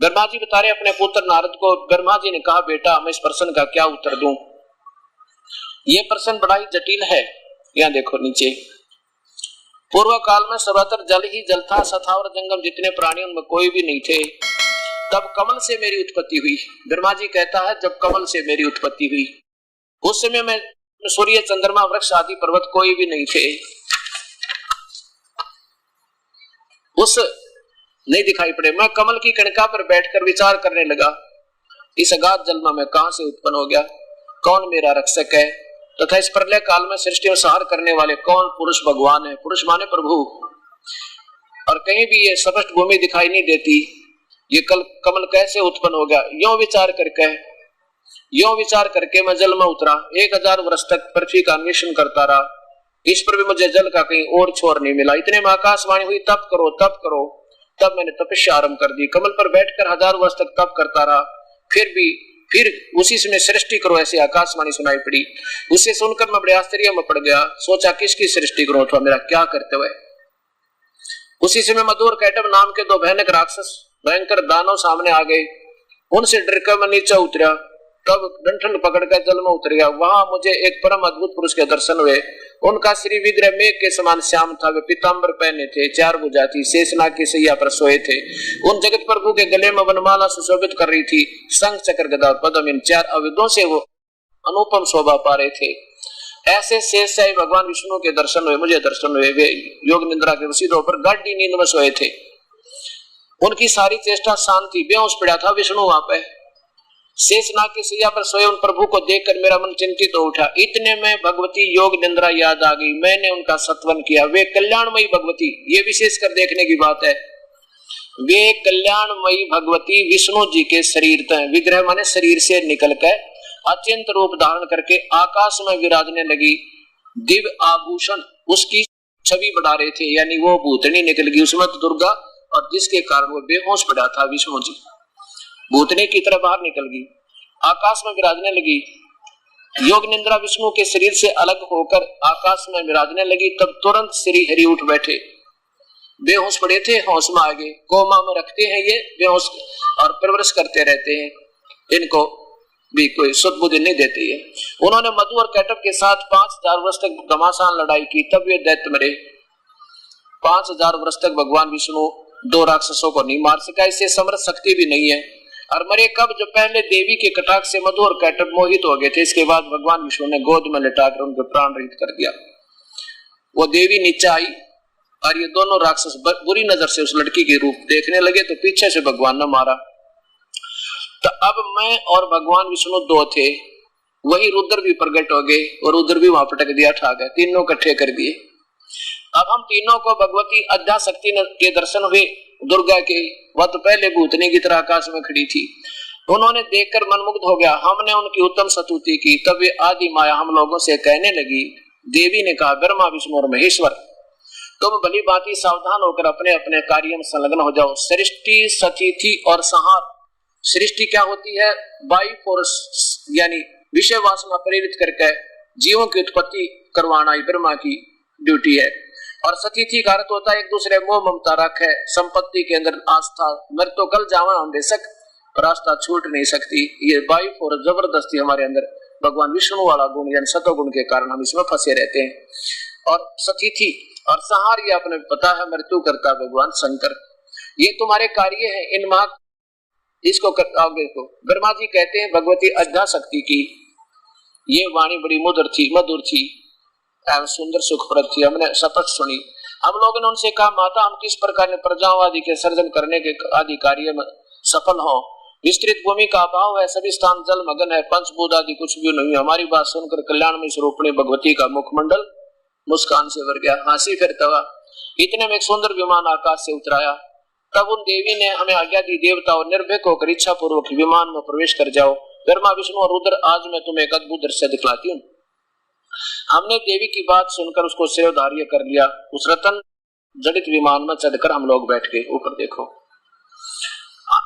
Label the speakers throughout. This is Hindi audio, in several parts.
Speaker 1: ब्रह्मा जी बता रहे अपने पुत्र नारद को। ब्रह्मा जी ने कहा बेटा मैं इस प्रश्न का क्या उत्तर दूं? ये प्रश्न बड़ा ही जटिल है। यहाँ देखो नीचे, पूर्व काल में सर्वत्र जल ही जल था, सथावर जंगम जितने प्राणी उनमें कोई भी नहीं थे। तब कमल से मेरी उत्पत्ति हुई। ब्रह्मा जी कहता है जब कमल से मेरी उत्पत्ति हुई उस समय में सूर्य चंद्रमा वृक्ष आदि पर्वत कोई भी नहीं थे, उस नहीं दिखाई पड़े। मैं कमल की कणिका पर बैठकर विचार करने लगा, इस अगाध जल में मैं कहां से उत्पन्न हो गया, कौन मेरा रक्षक है, तथा इस प्रलय काल में सृष्टि में संहार करने वाले कौन पुरुष भगवान है। पुरुष माने प्रभु। और कहीं भी ये स्पष्ट भूमि दिखाई नहीं देती, ये कमल कैसे उत्पन्न हो गया। यो विचार करके मैं जल में उतरा। 1000 वर्ष तक पृथ्वी का अन्वेषण करता रहा, इस पर भी मुझे जल का कहीं और छोर नहीं मिला। इतने में आकाशवाणी हुई तप करो तप करो। तब मैंने तपस्या आरंभ कर दी, कमल पर बैठकर 1000 वर्ष तक तप करता रहा। फिर उसी समय सृष्टि करो ऐसी आकाशवाणी सुनाई पड़ी। उसे सुनकर मैं बड़े आश्चर्य में पड़ गया, सोचा किसकी सृष्टि करो अथवा मेरा क्या करते हुए। उसी समय मधुर कैटब नाम के 2 भयानक राक्षस भयंकर दानव सामने आ गए। उनसे डरकर मैं नीचे उतरा, तब डंठल पकड़कर जल में उतर गया। वहां मुझे एक परम अद्भुत पुरुष के दर्शन हुए। उनका श्री विग्रह मेघ के समान श्याम था, वे पीतांबर पहने थे, 4 भुजा थी, शेषनाग की सैया पर सोए थे। उन जगत प्रभु के गले में वनमाला सुशोभित कर रही थी, शंख चक्र गदा पद्म, इन 4 आयुधों से वो अनुपम शोभा पा रहे थे। ऐसे शेषशाही भगवान विष्णु के दर्शन हुए, मुझे दर्शन हुए। वे योग निद्रा के वसीलों पर गाढ़ी नींद में सोए थे। उनकी सारी चेष्टा शांति, बेहोश पड़ा था विष्णु वहां पे। शेषनाग की सैया पर सोए उन प्रभु को देखकर मेरा मन चिंतित हो उठा। इतने में भगवती योग निद्रा याद आ गई। मैंने उनका सत्वन किया। वे कल्याणमयी भगवती, ये विशेषकर देखने की बात है, वे कल्याणमयी भगवती विष्णु जी के शरीर थे। विग्रह माने शरीर से निकलकर अत्यंत रूप धारण करके आकाश में विराजने लगी। दिव्य आभूषण उसकी छवि बढ़ा रहे थे, यानी वो भूतनी निकल गई उसमें तो दुर्गा, और जिसके कारण वो बेहोश पड़ा था विष्णु जी, भूतनी की तरह बाहर निकल गई, आकाश में विराजने लगी। योग निद्रा विष्णु के शरीर से अलग होकर आकाश में विराजने लगी। तब तुरंत श्री हरि उठ बैठे। बेहोश पड़े थे, होश में आ गए। कोमा में रखते हैं ये बेहोश और परवरिश करते रहते हैं, इनको भी कोई शुद्ध बुद्धि नहीं देती है। उन्होंने मधु और कैटब के साथ 5000 वर्ष तक घमासान लड़ाई की, तब वे दैत्य मरे। 5000 वर्ष तक भगवान विष्णु 2 राक्षसों को नहीं मार सका, इससे समर्थ शक्ति भी नहीं है। और मरे कब? जो पहले देवी के कटाक्ष से मधु और कैटब मोहित हो गए थे, इसके बाद भगवान विष्णु ने गोद में लिटाकर उनके प्राण रहित कर दिया। वो देवी नीचे आई और ये दोनों राक्षस बुरी नजर से उस लड़की के रूप देखने लगे, तो पीछे से भगवान ने मारा। तो अब मैं और भगवान विष्णु 2 थे, वही रुद्र भी प्रकट हो गए और रुद्र भी वहां पटक दिया, ठा गए, तीनों इकट्ठे कर दिए। अब हम तीनों को भगवती अद्या शक्ति के दर्शन हुए। दुर्गा के, वह तो पहले भूतनी की तरह आकाश में खड़ी थी, उन्होंने देखकर मनमुग्ध हो गया। हमने उनकी उत्तम स्तुति की। तब वे आदि माया हम लोगों से कहने लगी। देवी ने कहा ब्रह्मा विष्णु और महेश्वर, तुम भली भांति सावधान होकर अपने अपने कार्य में संलग्न हो जाओ। सृष्टि, सतिथि और संहार। सृष्टि क्या होती है? बाई फोर्स, यानी विषय वासना प्रेरित करके जीवों की उत्पत्ति करवाना ही ब्रह्मा की ड्यूटी है। और सतिथि का अर्थ होता है एक दूसरे मोह ममता रखे, संपत्ति के अंदर आस्था। मर तो कल जावा हम बेशक, पर आस्था छूट नहीं सकती। ये बाई फोर्स जबरदस्ती हमारे अंदर भगवान विष्णु वाला गुण यानी सतोगुण के कारण हम इसमें फंसे रहते हैं। और सतिथि और संहार ये आपने पता है मृत्यु करता भगवान शंकर। ये तुम्हारे कार्य है। इन महा इसको आगे को ब्रह्मा जी कहते हैं भगवती अद्या शक्ति की ये वाणी बड़ी मधुर थी एवं सुंदर सुखप्रद थी। हमने शपथ सुनी। हम लोगों ने उनसे कहा माता हम किस प्रकार प्रजाओं आदि के सर्जन करने के आदि कार्य में सफल हो। विस्तृत भूमि का अभाव है, सभी स्थान जल मगन है, पंचभूत आदि कुछ भी नहीं। हमारी बात सुनकर कल्याणमयी स्वरूपिणी भगवती का मुखमंडल मुस्कान से भर गया, हंसी फिरता हुआ। इतने में एक सुंदर विमान आकाश से उतराया। तब उन देवी ने हमें आज्ञा दी, देवताओं निर्भीक होकर इच्छा पूर्वक विमान में प्रवेश कर जाओ। ब्रह्मा विष्णु और रुद्र, आज मैं तुम्हें एक अद्भुत दृश्य दिखलाती हूँ। हमने देवी की बात सुनकर उसको शिरोधार्य कर लिया। उस रतन जड़ित विमान में चढ़कर हम लोग बैठ गए। ऊपर देखो,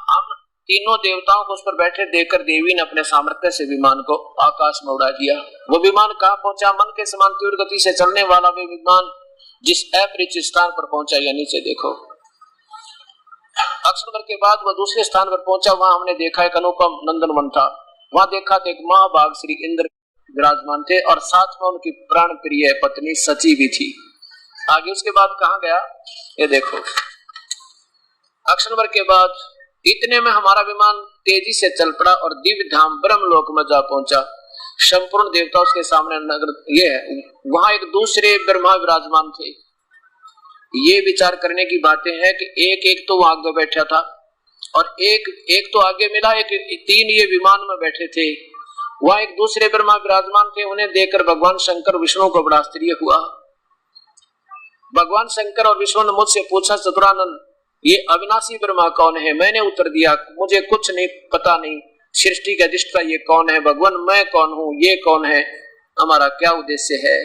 Speaker 1: हम तीनों देवताओं को उस पर बैठे देखकर देवी ने अपने सामर्थ्य से विमान को आकाश में उड़ा दिया। वो विमान कहाँ पहुंचा? मन के समान तीव्र गति से चलने वाला वे विमान जिस अपरिचित स्थान पर पहुंचा, या नीचे देखो, अक्षरवर के बाद वह दूसरे स्थान पर पहुंचा। वहां हमने देखा एक अनुपम नंदनवन था। वहां देखा तो एक महाभाग श्री इंद्र विराजमान थे और साथ में उनकी प्राण प्रिय पत्नी सची भी थी। आगे उसके बाद कहां गया ये देखो। अक्षरवर के बाद इतने में हमारा विमान तेजी से चल पड़ा और दिव्य धाम ब्रह्मलोक में जा पहुंचा। संपूर्ण देवता उसके सामने नगर ये है। वहां एक दूसरे ब्रह्मा विराजमान थे। ये विचार करने की बातें हैं कि एक तो वहां आगे बैठा था और एक तो आगे मिला, एक तीन ये विमान में बैठे थे। वहां एक दूसरे ब्रह्मा विराजमान थे। उन्हें देखकर भगवान शंकर विष्णु को बड़ा आश्चर्य हुआ। भगवान शंकर और विष्णु ने मुझसे पूछा, चतुरानंद ये अविनाशी ब्रह्मा कौन है? मैंने उत्तर दिया, मुझे कुछ नहीं पता, नहीं सृष्टि का दृष्टा ये कौन है? भगवान मैं कौन हूँ? ये कौन है? हमारा क्या उद्देश्य है?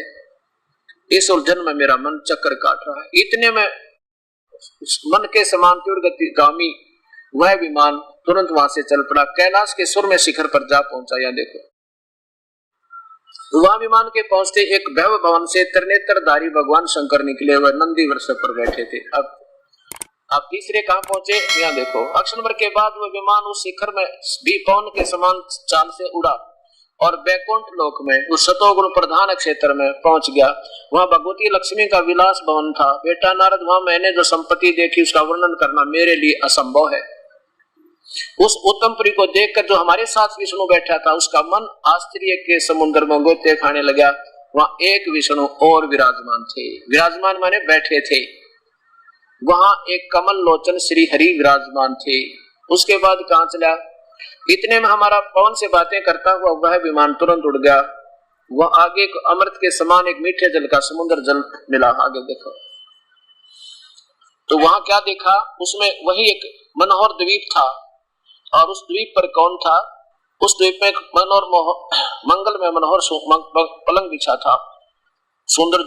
Speaker 1: इस उलझन में मेरा मन चक्कर काट रहा है। इतने में मन के समान तीव्र गतिगामी वह विमान तुरंत वहां से चल पड़ा। कैलाश के सुर में शिखर पर जा पहुंचा। यहाँ देखो, वहां विमान के पहुंचते एक भव्य भवन से त्रिनेत्रधारी भगवान शंकर निकले हुए नंदी वृक्ष पर बैठे थे। अब तीसरे कहां पहुंचे? यहाँ देखो। अक्षर के बाद वह विमान उस शिखर में भी पवन के समान चाल से उड़ा और बैकुंठ लोक में उस सतोगुण प्रधान क्षेत्र में पहुंच गया। वहां भगवती लक्ष्मी का विलास भवन था। बेटा नारद, वहां मैंने जो संपत्ति देखी उसका वर्णन करना मेरे लिए असंभव है। उस उत्तमपुरी को देखकर जो हमारे साथ विष्णु बैठा था उसका मन आश्चर्य के समुद्र में गोते खाने लगा। वहां एक विष्णु और विराजमान थे। विराजमान माने बैठे थे। वहां एक कमल लोचन श्री हरि विराजमान थे। उसके बाद कहां चला? इतने में हमारा पवन से बातें करता हुआ वह विमान तुरंत उड़ गया। वह आगे को अमृत के समान एक मीठे जल का समुद्र जल मिला। आगे देखो तो वहां क्या देखा? उसमें वही एक मनोहर द्वीप था और उस द्वीप पर कौन था? उस द्वीप में एक मंगल में मनोहर पलंग बिछा था। सुंदर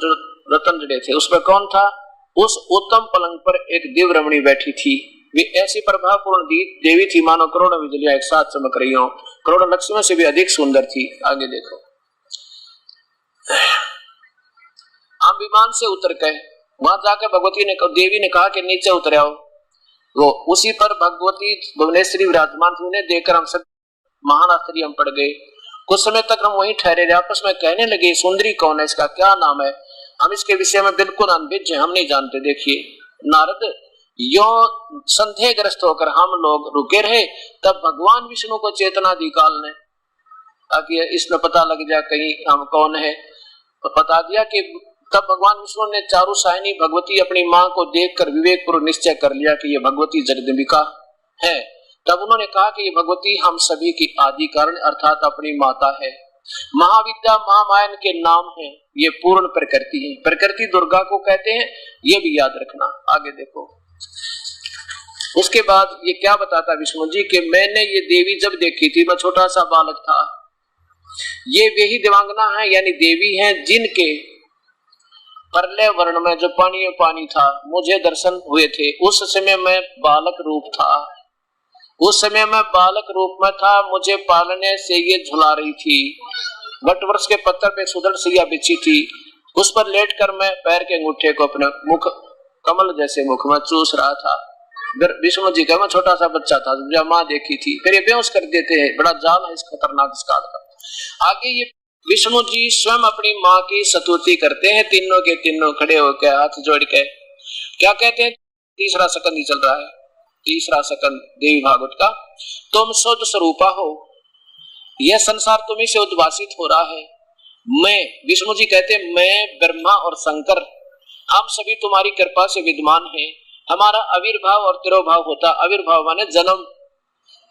Speaker 1: रतन जड़े थे। उस पर कौन था? उस उत्तम पलंग पर एक दिव्य रमणी बैठी थी। वे ऐसी प्रभावपूर्ण देवी थी मानो करोड़ों बिजलियां एक साथ चमक रही हो। करोड़ों लक्ष्मियों से भी अधिक सुंदर थी। आगे देखो, हम विमान से उतर गए। वहां जाकर देवी ने कहा कि नीचे उतर आओ। वो उसी पर भगवती भुवनेश्वरी विराजमान थी। उन्हें देखकर हम सब महान आश्चर्य पड़ गए। कुछ समय तक हम वहीं ठहरे रहे। आपस में कहने लगे, सुंदरी कौन है? इसका क्या नाम है? हम इसके विषय में बिल्कुल अनभिज्ञ हैं, हम नहीं जानते। देखिए नारद, यो संदेहग्रस्त होकर हम लोग रुके रहे। तब भगवान विष्णु को चेतना दी काल ने, ताकि इसमें पता लग जाए कहीं हम कौन है। तो बता दिया कि तब भगवान विष्णु ने चारु साहिनी भगवती अपनी माँ को देखकर विवेकपूर्वक निश्चय कर लिया कि ये भगवती जगदम्बिका है। तब उन्होंने कहा कि ये भगवती हम सभी की आदि कारण अर्थात अपनी माता है। महाविद्या महामायन के नाम है। ये पूर्ण प्रकृति है। प्रकृति दुर्गा को कहते हैं, ये भी याद रखना। आगे देखो, उसके बाद ये क्या बताता विष्णु जी कि मैंने ये देवी जब देखी थी, मैं छोटा सा बालक था। ये वही देवांगना है यानी देवी हैं जिनके परले वर्ण में जो पानी में पानी था मुझे दर्शन हुए थे। उस समय मैं बालक रूप था। उस समय मैं बालक रूप में था। मुझे पालने से ये झुला रही थी। वटवृक्ष के पत्थर पे सुदृढ़ सिया बिछी थी। उस पर लेटकर मैं पैर के अंगूठे को अपने मुख कमल जैसे मुख में चूस रहा था। विष्णु जी का मैं छोटा सा बच्चा था जब माँ देखी थी। फिर ये बेहोश कर देते हैं। बड़ा जाल है इस खतरनाक इस काल का। आगे ये विष्णु जी स्वयं अपनी माँ की स्तुति करते हैं। तीनों के तीनों खड़े होकर हाथ जोड़ के क्या कहते हैं? तीसरा सकंद ही चल रहा है। तीसरा सकंद देवी भागवत का। तुम शुद्ध स्वरूपा हो। यह संसार तुम्ही से उद्भासित हो रहा है। मैं, विष्णु जी कहते हैं, मैं ब्रह्मा और शंकर हम सभी तुम्हारी कृपा से विद्यमान हैं। हमारा आविर्भाव और तिरोभाव होता। आविर्भाव माने जन्म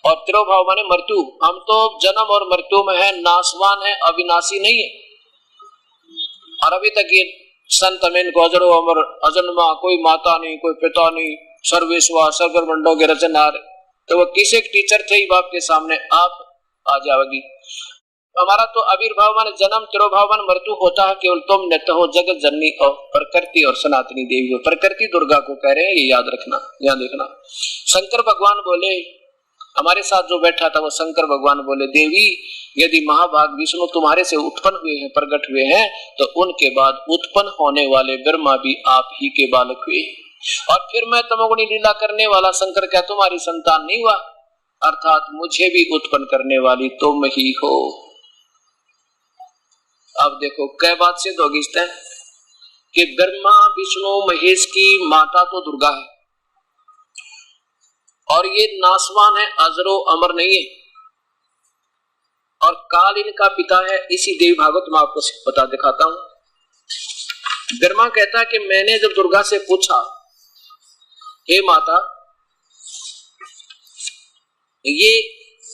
Speaker 1: और तिरोभाव माने मृत्यु। हम तो जन्म और मृत्यु में है, नाशवान है, अविनाशी नहीं है। और अभी तक ये संत में अजरो अमर अजन्मा, कोई माता नहीं, कोई पिता नहीं, सर्वेश्वर सर्वमंडों के रचनहार। तो वो किसी टीचर थे ही बाप के सामने आप आ जाओगी। हमारा तो आविर्भाव माने जन्म, तिरोभाव माने मृत्यु होता है। केवल तुम नित्य हो, जगत जननी और प्रकृति और सनातनी देवी हो। प्रकृति दुर्गा को कह रहे हैं, ये याद रखना। यहाँ देखना, शंकर भगवान बोले, हमारे साथ जो बैठा था वो शंकर भगवान बोले, देवी यदि महाभाग विष्णु तुम्हारे से उत्पन्न हुए हैं, प्रकट हुए हैं, तो उनके बाद उत्पन्न होने वाले ब्रह्मा भी आप ही के बालक हुए। और फिर मैं तमोगुणी लीला करने वाला शंकर क्या तुम्हारी संतान नहीं हुआ? अर्थात मुझे भी उत्पन्न करने वाली तुम ही हो। अब देखो क्या बात सिद्ध होगी इस तरह कि ब्रह्मा विष्णु महेश की माता तो दुर्गा है और ये नासवान है, अजरो अमर नहीं है, और काल इनका पिता है। इसी देवी भागवत में आपको बता दिखाता हूं। ब्रह्मा कहता है कि मैंने जब दुर्गा से पूछा, हे माता, ये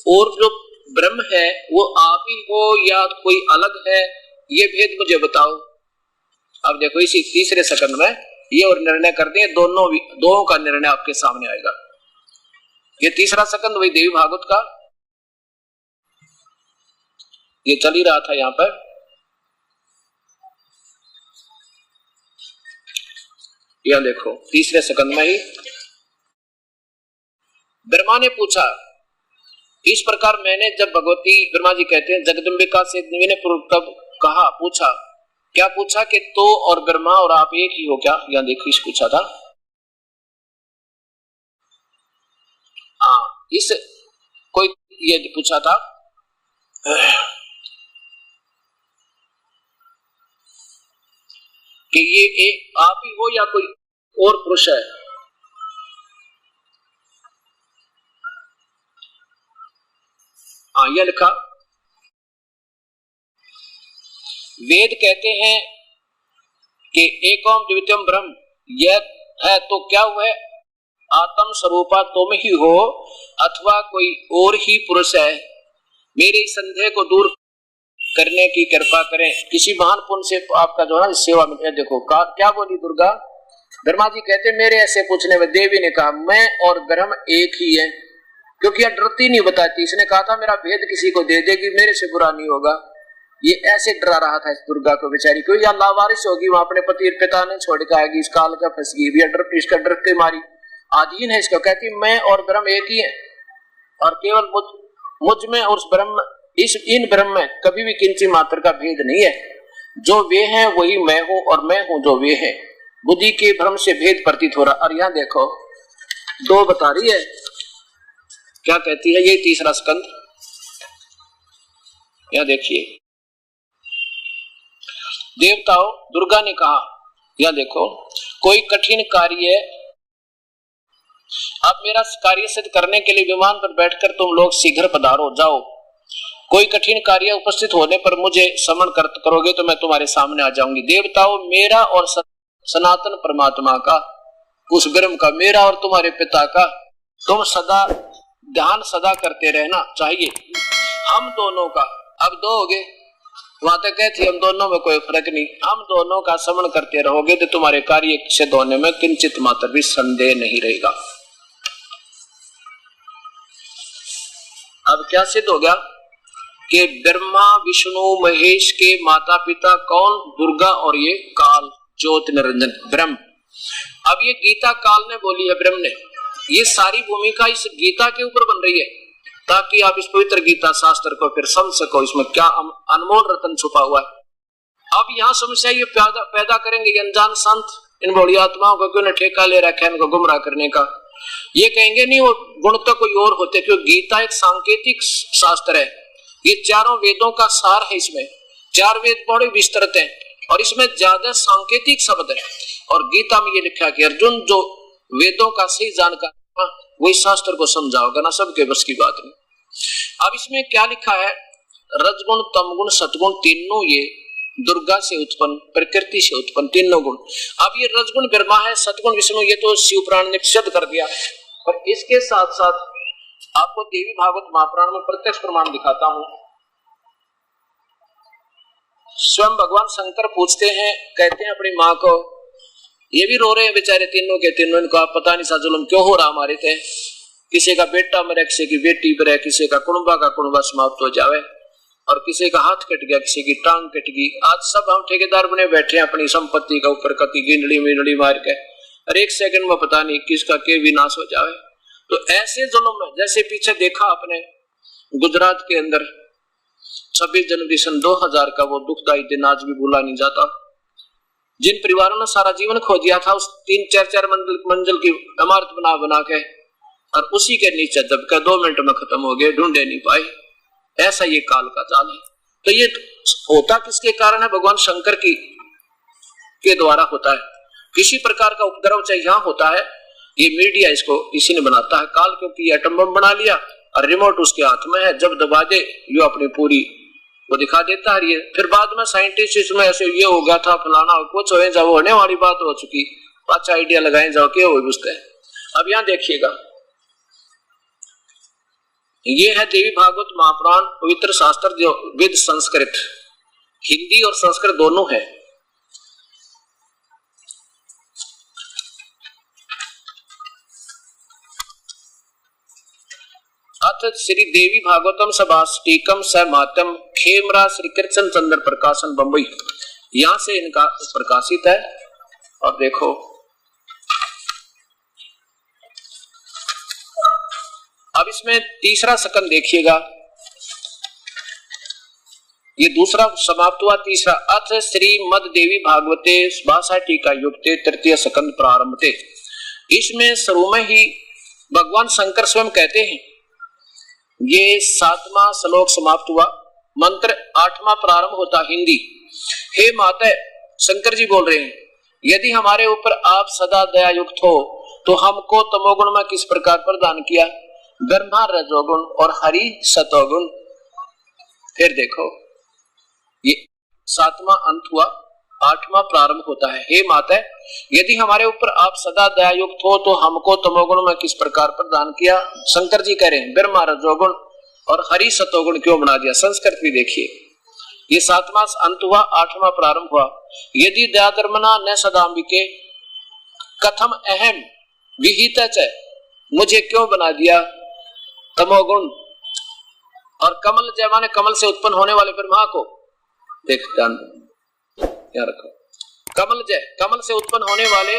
Speaker 1: और जो ब्रह्म है वो आप ही हो या कोई अलग है, ये भेद मुझे बताओ। अब देखो इसी तीसरे सेकंड में ये और निर्णय कर दिए, दोनों का निर्णय आपके सामने आएगा। ये तीसरा सेकंड वही देवी भागवत का ये चल ही रहा था यहां पर। यह देखो तीसरे सेकंड में ही ब्रह्मा ने पूछा, इस प्रकार मैंने जब भगवती ब्रह्मा जी कहते हैं जगदम्बिका से तब कहा, पूछा, क्या पूछा कि तो और ब्रह्मा और आप एक ही हो क्या? यहां देखिए इस पूछा था। इस कोई ये पूछा था कि ये एक आप ही हो या कोई और पुरुष है? यह लिखा, वेद कहते हैं कि एकोम द्वितीयम ब्रह्म, यह है तो क्या हुआ है? आत्म स्वरूपा तुम ही हो अथवा कोई और ही पुरुष है? मेरे संदेह को दूर करने की कृपा करें, किसी महान पुण्य से आपका जो है सेवा में। देखो क्या बोली दुर्गा। ब्रह्मा जी कहते मेरे ऐसे पूछने में देवी ने कहा मैं और ब्रह्म एक ही है, क्योंकि यह डरती नहीं बताती। इसने कहा था मेरा भेद किसी को दे देगी, मेरे से बुरा नहीं होगा। ये ऐसे डरा रहा था इस दुर्गा को बेचारी को, या लावारिस होगी, वहां अपने पति पिता ने छोड़ के आएगी, इस काल का फंस गई, डर इसका डर के मारी आधीन है इसका। कहती मैं और ब्रह्म एक ही है और केवल मुझ में और ब्रह्म इन ब्रह्म में कभी भी किंची मात्र का भेद नहीं है। जो वे हैं वही मैं हूं और मैं हूं जो वे हैं। बुद्धि के भ्रम से भेद प्रतीत हो रहा। और यहां देखो दो बता रही है, क्या कहती है ये तीसरा स्कंद, यहां देखिए। देवताओं, दुर्गा ने कहा, यहां देखो, कोई कठिन कार्य, अब मेरा कार्य सिद्ध करने के लिए विमान पर बैठकर तुम लोग शीघ्र पधारो, जाओ। कोई कठिन कार्य उपस्थित होने पर मुझे समन करोगे तो मैं तुम्हारे सामने आ जाऊंगी। देवताओं, मेरा और सनातन परमात्मा का, उस ब्रह्म का, मेरा और तुम्हारे पिता का तुम सदा ध्यान सदा करते रहना चाहिए। हम दोनों का, अब दो हो गए, वहां तक कहती हम दोनों में कोई फर्क नहीं, हम दोनों का समन करते रहोगे तो तुम्हारे कार्य सिद्ध होने में किंचित मात्र भी संदेह नहीं रहेगा। अब क्या सिद्ध हो गया कि ब्रह्मा विष्णु महेश के माता पिता कौन? दुर्गा और ये काल ज्योति निरंजन ब्रह्म। अब ये गीता काल ने बोली है, ब्रह्म ने। ये सारी भूमिका इस गीता के ऊपर बन रही है ताकि आप इस पवित्र गीता शास्त्र को फिर समझ सको, इसमें क्या अनमोल रत्न छुपा हुआ है। अब यहाँ समस्या ये पैदा करेंगे अनजान संत, इन बड़ी आत्माओं को क्यों ठेका ले रखा है इनको गुमराह करने का। ये कहेंगे नहीं वो गुण तो कोई और होते, क्योंकि गीता एक सांकेतिक शास्त्र है। ये चारों वेदों का सार है। इसमें चार वेद बड़े विस्तृत हैं और इसमें ज्यादा सांकेतिक शब्द है। और गीता में ये लिखा कि अर्जुन जो वेदों का सही जानकार वही शास्त्र को समझाओगे ना, सबके बस की बात नहीं। अब इसमें क्या लिखा है? रजगुण तमगुण सतगुण तीनों ये दुर्गा से उत्पन्न, प्रकृति से उत्पन्न तीनों गुण। अब ये रजगुण ब्रह्मा है, सतगुण विष्णु, ये तो शिव पुराण ने सिद्ध कर दिया। और इसके साथ साथ आपको देवी भागवत महापुराण में प्रत्यक्ष प्रमाण दिखाता हूं। स्वयं भगवान शंकर पूछते हैं, कहते हैं अपनी माँ को, ये भी रो रहे हैं बेचारे तीनों के तीनों, इनको पता नहीं सा जुल्म क्यों हो रहा हमारे थे। किसी का बेटा मरे, किसी की बेटी मरे, किसी का कुणबा समाप्त हो जावे, और किसी का हाथ कट गया, किसी की टांग कट गई। आज सब हम ठेकेदार बने बैठे हैं अपनी संपत्ति का ऊपर कति गिनड़ी मिनड़ी मार के, और एक सेकंड में पता नहीं किसका के विनाश हो जावे। तो ऐसे जुल्म में जैसे पीछे देखा आपने गुजरात के अंदर 26 जनवरी सन 2000 का वो दुखदायी दिन आज भी भूला नहीं जाता। जिन परिवारों ने सारा जीवन खो दिया था उस 3-4 मंजिल की इमारत बना बना के, और उसी के नीचे दबकर 2 मिनट में खत्म हो गए, ढूंढे नहीं पाए। ऐसा ये काल का जाल है। तो ये होता किसके कारण है? भगवान शंकर की के द्वारा होता है। किसी प्रकार का उपद्रव चाहे यहाँ होता है, ये मीडिया इसको इसी ने बनाता है। काल क्योंकि एटम बम बना लिया और रिमोट उसके हाथ में है, जब दबा दे यो अपनी पूरी वो दिखा देता है। ये फिर बाद में साइंटिस्ट इसमें ऐसे ये हो गया था फलाना कुछ हो जाओ, होने वाली बात हो चुकी, अच्छा आइडिया लगाए जाओ क्या हो बुझते हैं। अब यहाँ देखिएगा, ये है देवी भागवत महापुराण पवित्र शास्त्र जो वेद संस्कृत, हिंदी और संस्कृत दोनों है। अथ श्री देवी भागवतम सभाष्टिकम स मातम खेमरा श्री कृष्ण चंद्र प्रकाशन बम्बई, यहां से इनका प्रकाशित है। और देखो अब इसमें तीसरा सकन देखिएगा, ये दूसरा समाप्त हुआ, तीसरा अथ श्री मद देवी भागवते भाषा टीका युक्ते तृतीय सकंद प्रारंभते। इसमें शुरू में ही भगवान शंकर स्वयं कहते हैं, ये 7वां श्लोक समाप्त हुआ, मंत्र 8वां प्रारंभ होता हिंदी। हे माता, शंकर जी बोल रहे हैं, यदि हमारे ऊपर आप सदा दया युक्त हो तो हमको तमोगुण में किस प्रकार प्रदान किया, ब्रह्मा रजोगुण और हरि सतोगुण। फिर देखो ये 7वां अंत हुआ, 8वां प्रारंभ होता है। हे माता, यदि हमारे ऊपर आप सदा दया युक्त हो तो हमको तमोगुण में किस प्रकार प्रदान किया। शंकर जी कह रहे हैं ब्रह्मा रजोगुण और हरि सतोगुण क्यों बना दिया। संस्कृत भी देखिए, ये 7वां अंत हुआ, 8वां प्रारंभ हुआ। यदि दया धर्मना न सदाम्बिके कथम अहम विहित च, मुझे क्यों बना दिया तमोगुण। और कमल जय माने कमल से उत्पन्न होने वाले ब्रह्मा को देख ध्यान रखो, कमल जय कमल से उत्पन्न होने वाले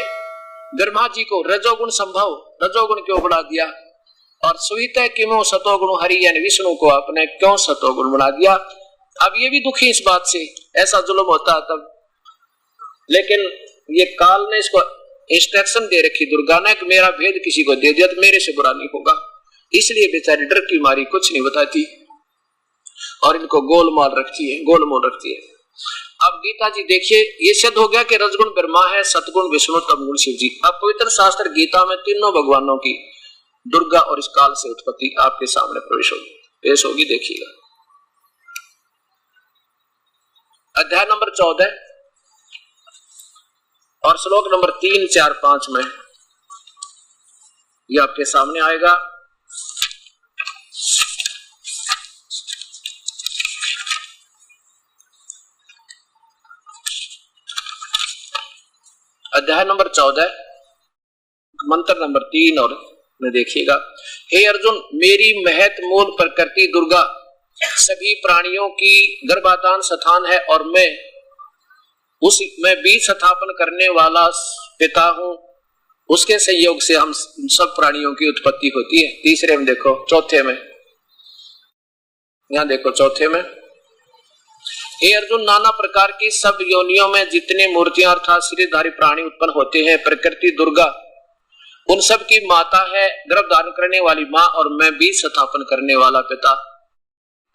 Speaker 1: ब्रह्मा जी को रजोगुण संभव रजोगुण क्यों बना दिया। और सुहित किमो सतोगुण हरि यानी विष्णु को आपने क्यों सतोगुण बना दिया। अब ये भी दुखी इस बात से, ऐसा जुल्म होता है तब, लेकिन ये काल ने इसको इंस्ट्रक्शन दे रखी दुर्गा ने कि मेरा भेद किसी को दे दिया तो मेरे से बुरा नहीं होगा, इसलिए बेचारी डर की मारी कुछ नहीं बताती और इनको गोलमाल रखती है। अब गीता जी देखिए, ये सिद्ध हो गया कि रजगुण ब्रह्मा है, सतगुण विष्णु, तमगुण शिव जी। अब पवित्र शास्त्र गीता में तीनों भगवानों की दुर्गा और इस काल से उत्पत्ति आपके सामने पेश होगी। देखिएगा अध्याय नंबर 14 और श्लोक नंबर 3, 4, 5 में ये आपके सामने आएगा। अध्याय नंबर 14 मंत्र नंबर 3 और में देखिएगा। हे अर्जुन, मेरी महत मूल प्रकृति दुर्गा सभी प्राणियों की गर्भाधान स्थान है और मैं बीज स्थापन करने वाला पिता हूं, उसके संयोग से हम सब प्राणियों की उत्पत्ति होती है। तीसरे में देखो, चौथे में यहां देखो, चौथे में हे अर्जुन, नाना प्रकार की सब योनियों में जितने मूर्तियां अर्थात शरीरधारी प्राणी उत्पन्न होते हैं, प्रकृति दुर्गा उन सब की माता है, गर्भ धारण करने वाली माँ, और मैं बीज स्थापन करने वाला पिता।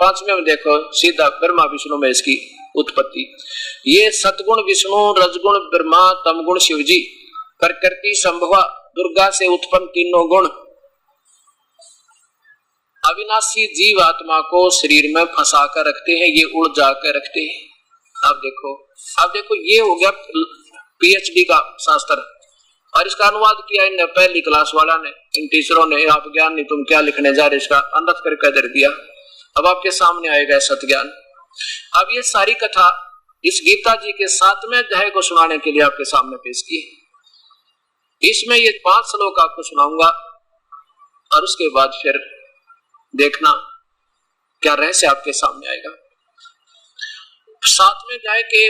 Speaker 1: 5वें में देखो, सीधा ब्रह्मा विष्णु में इसकी उत्पत्ति। ये सतगुण विष्णु, रजगुण ब्रह्मा, तमगुण शिव जी, प्रकृति संभवा दुर्गा से उत्पन्न तीनों गुण अविनाशी जीव आत्मा को शरीर में फंसा कर रखते हैं, ये उड़ जाकर रखते हैं। अब देखो ये हो गया पीएचडी का शास्त्र, और इसका अनुवाद किया इन पहली क्लास वाला ने, इन टीचरों ने। आप ज्ञान नहीं तुम क्या लिखने जा रहे, इसका अनुवाद करके दे दिया। अब आपके सामने आएगा सत्य ज्ञान। अब ये सारी कथा इस गीता जी के 7वें अध्याय को सुनाने के लिए आपके सामने पेश की। इसमें ये 5 श्लोक आपको सुनाऊंगा और उसके बाद फिर देखना क्या रहस्य आपके सामने आएगा। 7वें अध्याय के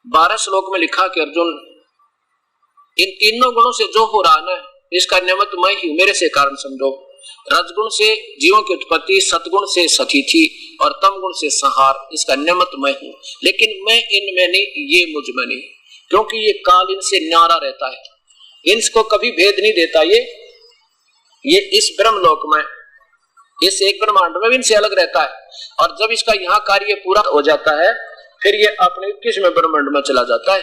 Speaker 1: 12 श्लोक में लिखा कि अर्जुन, इन तीनों गुणों से जो हो रहा है इसका निमित्त मैं ही, मेरे से कारण समझो। रजगुण से जीवों की उत्पत्ति, सतगुण से सतिथि और तमगुण से संहार, इसका निमित्त मैं हूं। लेकिन मैं इनमें नहीं, ये मुझ में नहीं, क्योंकि ये काल इनसे न्यारा रहता है, इनको कभी भेद नहीं देता। ये इस ब्रह्मलोक में, इस एक ब्रह्मांड में भी इनसे अलग रहता है। और जब इसका यहाँ कार्य पूरा हो जाता है, फिर ये अपने 21वें ब्रह्मांड में चला जाता है,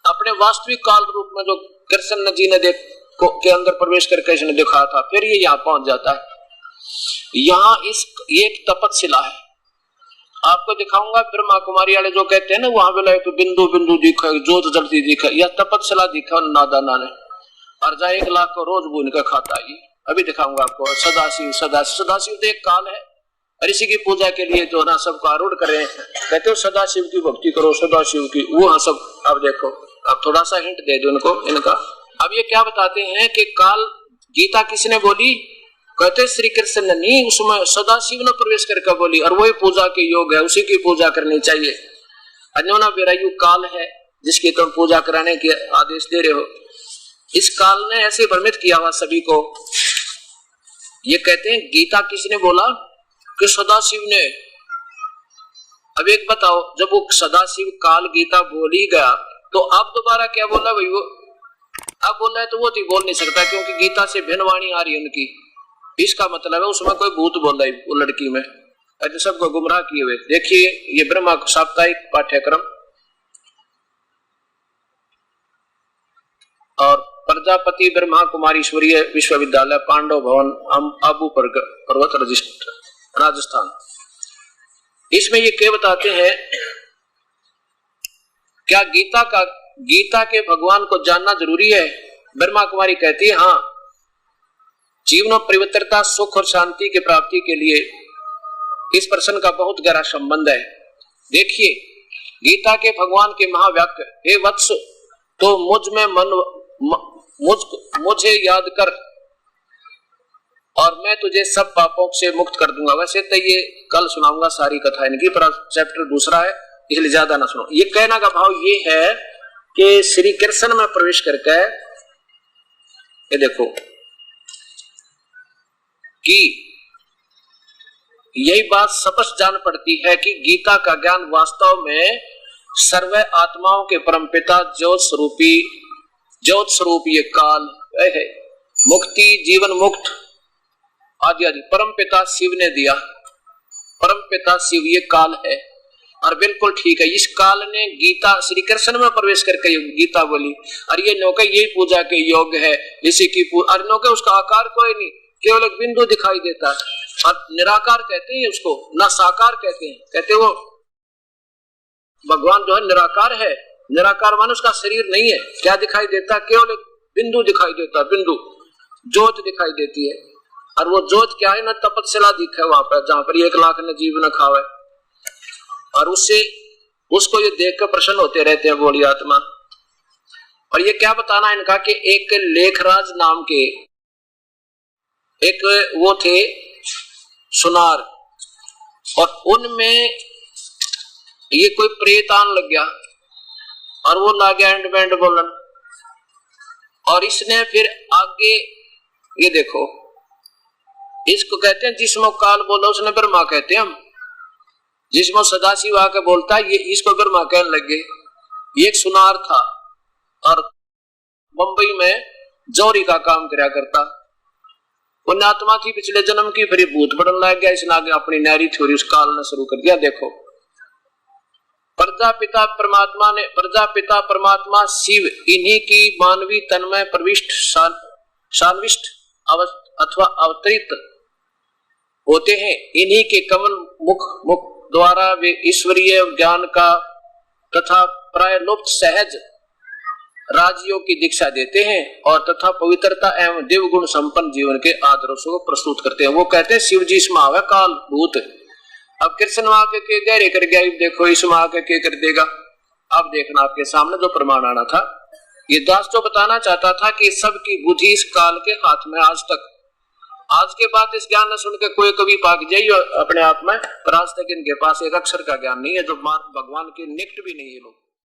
Speaker 1: अपने वास्तविक काल रूप में जो कृष्ण जी ने के अंदर प्रवेश करके इसने दिखाया था, फिर ये यहाँ पहुंच जाता है। यहाँ ये एक तपतशिला है, आपको दिखाऊंगा। ब्रह्मा कुमारी वाले जो कहते हैं ना, वहां बोला तो बिंदु बिंदु दिखा, जोत जलती दिखा, या तपतशिला दिखा नादाना ने, और जहाँ 1 लाख को रोज भून कर खाता है। अभी दिखाऊंगा आपको। सदाशिव सदाशिव तो एक काल है, और इसी की पूजा के लिए जो ना सबको आरूढ़ करें, कहते हो सदाशिव की भक्ति करो, सदाशिव की, वो हाँ सब। अब देखो, अब थोड़ा सा हिंट दे दो उनको इनका। अब ये क्या बताते हैं कि काल गीता किसने बोली, कहते श्री कृष्ण ने नहीं, उसमें सदाशिव ने प्रवेश करके बोली, और वही पूजा के योग है, उसी की पूजा करनी चाहिए। अन्योना विरायु काल है जिसकी तुम पूजा कराने के आदेश दे रहे हो। इस काल ने ऐसे भ्रमित किया हुआ सभी को। ये कहते हैं गीता किसने बोला, कि सदाशिव ने। अब एक बताओ, जब वो सदाशिव काल गीता बोल ही गया, तो अब दोबारा क्या बोला भाई? वो अब बोल रहा है तो वो तो बोल नहीं सकता, क्योंकि गीता से भिन्न वाणी आ रही है उनकी। इसका मतलब है उसमें कोई भूत बोल रहा है वो लड़की में, ऐसे सबको गुमराह किए हुए। देखिए ये ब्रह्मा साप्ताहिक पाठ्यक्रम और प्रजापति ब्रह्मा कुमारीश्वरीय विश्वविद्यालय, पांडव भवन, आबू पर्वत, राजस्थान। इसमें ये क्या बताते हैं, क्या गीता के भगवान को जानना जरूरी है? ब्रह्मा कुमारी कहती है हाँ, जीवन में पवित्रता, सुख और शांति की प्राप्ति के लिए इस प्रश्न का बहुत गहरा संबंध है। देखिए गीता के भगवान के महावाक्य, हे वत्स, तो मुझे याद कर और मैं तुझे सब पापों से मुक्त कर दूंगा। वैसे तो ये कल सुनाऊंगा सारी कथा इनकी, पर चैप्टर दूसरा है इसलिए ज्यादा ना सुनो। ये कहना का भाव ये है कि श्री कृष्ण में प्रवेश करके ये देखो कि यही बात स्पष्ट जान पड़ती है कि गीता का ज्ञान वास्तव में सर्व आत्माओं के परमपिता ज्योत स्वरूप ये काल है, मुक्ति, जीवन मुक्त आदि आदि परमपिता शिव ने दिया। परमपिता शिव ये काल है, और बिल्कुल ठीक है, इस काल ने गीता श्री कृष्ण में प्रवेश करके गीता बोली, और ये नौका यही पूजा के योग है, इसी की और नौका उसका आकार कोई नहीं, केवल एक बिंदु दिखाई देता है। और निराकार कहते हैं उसको, ना साकार कहते हैं, कहते वो भगवान जो है निराकार है। निराकार माने उसका शरीर नहीं है, क्या दिखाई देता, केवल एक बिंदु दिखाई देता, बिंदु ज्योत दिखाई देती है। और वो ज्योत क्या है ना, तपतशिला दिखा है वहां पर, जहां पर 1 लाख ने जीव न खावे, और उसको ये देख कर प्रसन्न होते रहते हैं बोली आत्मा। और ये क्या बताना है इनका कि एक लेखराज नाम के एक वो थे सुनार, और उनमें ये कोई प्रेत आन लग गया, और वो ला गया एंड बैंड बोलन। और इसने फिर आगे ये देखो, इसको कहते हैं जिसमें काल बोला उसने ब्रह्मा कहते हैं हम, जिसमें सदाशिव आके बोलता है ये इसको ब्रह्मा कहने लगे। ये एक सुनार था और बंबई में जौहरी का काम किया करता, पुण्यात्मा थी पिछले जन्म की, फिर भूत बढ़ने लग गया, इसने आगे अपनी नहरी थ्योरी उस काल ने शुरू कर दिया। देखो प्रजापिता परमात्मा शिव इन्हीं की मानवी तन में प्रविष्ट शान्विष्ट अथवा अवतरित होते हैं। इन्हीं के कमल मुख द्वारा वे ईश्वरीय ज्ञान का तथा प्राय लुप्त सहज राजयोग की दीक्षा देते हैं, और तथा पवित्रता एवं दिव्य गुण संपन्न जीवन के आदर्शों को प्रस्तुत करते हैं। वो कहते हैं शिव जी इसमें आवे काल भूत। अब कृष्ण आके के गहरे कर गया, देखो इसमें आके के कर देगा। अब देखना आपके सामने जो प्रमाण आना था, ये दास तो बताना चाहता था कि सबकी बुद्धि इस काल के हाथ में आज के बाद इस ज्ञान न सुन के कोई कभी भाग जाइए अपने आप में, पर आज तक इनके पास एक अक्षर का ज्ञान नहीं है, जो भगवान के निकट भी नहीं है लोग।